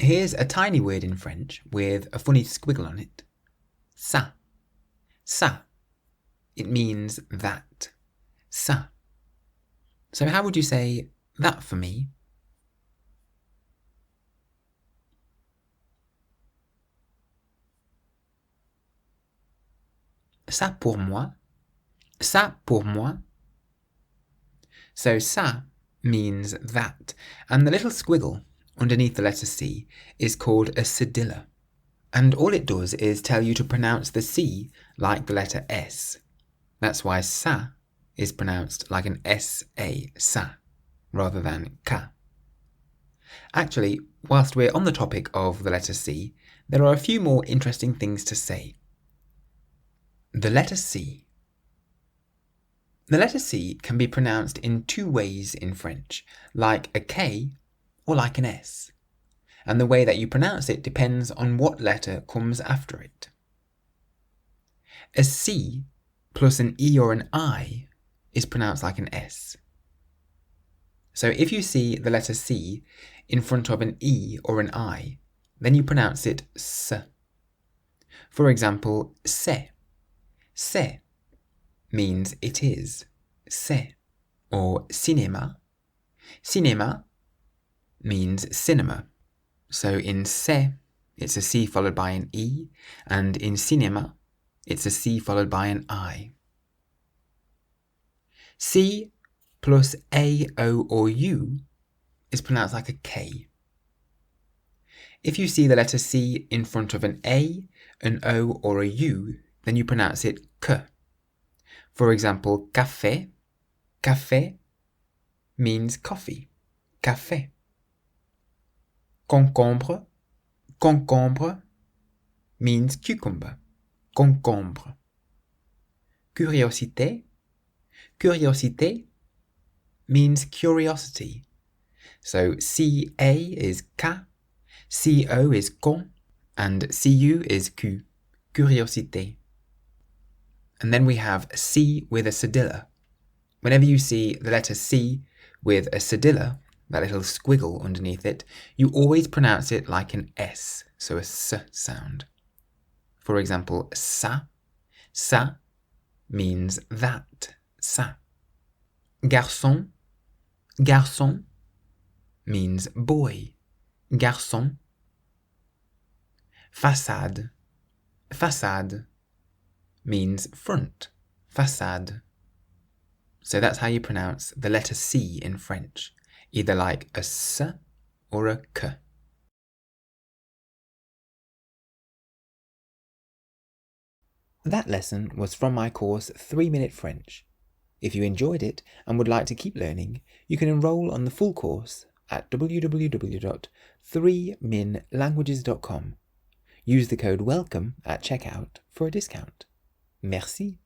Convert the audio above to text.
Here's a tiny word in French with a funny squiggle on it. Ça. Ça. It means that. Ça. So how would you say that for me? Ça pour moi. Ça pour moi. So ça means that, and the little squiggle underneath the letter C is called a cedilla. And all it does is tell you to pronounce the C like the letter S. That's why ça is pronounced like an S-A, ça, rather than ka. Actually, whilst we're on the topic of the letter C, there are a few more interesting things to say. The letter C. The letter C can be pronounced in two ways in French, like a K or like an S. And the way that you pronounce it depends on what letter comes after it. A C plus an E or an I is pronounced like an S. So if you see the letter C in front of an E or an I, then you pronounce it S. For example, c'est. C'est means it is. C'est. Or cinéma. Cinéma means cinema. So in c'est, it's a C followed by an E, and in cinéma, it's a C followed by an I. C plus A, O, or U is pronounced like a K. If you see the letter C in front of an A, an O, or a U, then you pronounce it k. For example, café. Café means coffee. Café. Concombre. Concombre means cucumber. Concombre. Curiosité. Curiosité means curiosity. So CA is ka, CO is con, and CU is cu. Curiosité. And then we have C with a cedilla. Whenever you see the letter C with a cedilla, that little squiggle underneath it, you always pronounce it like an S, so a S sound. For example, ça. Ça means that. Ça. Garçon. Garçon means boy. Garçon. Façade. Façade means front. Façade. So that's how you pronounce the letter C in French, either like a S or a K. That lesson was from my course 3-Minute French. If you enjoyed it and would like to keep learning, you can enroll on the full course at www.3minlanguages.com. Use the code WELCOME at checkout for a discount. Merci.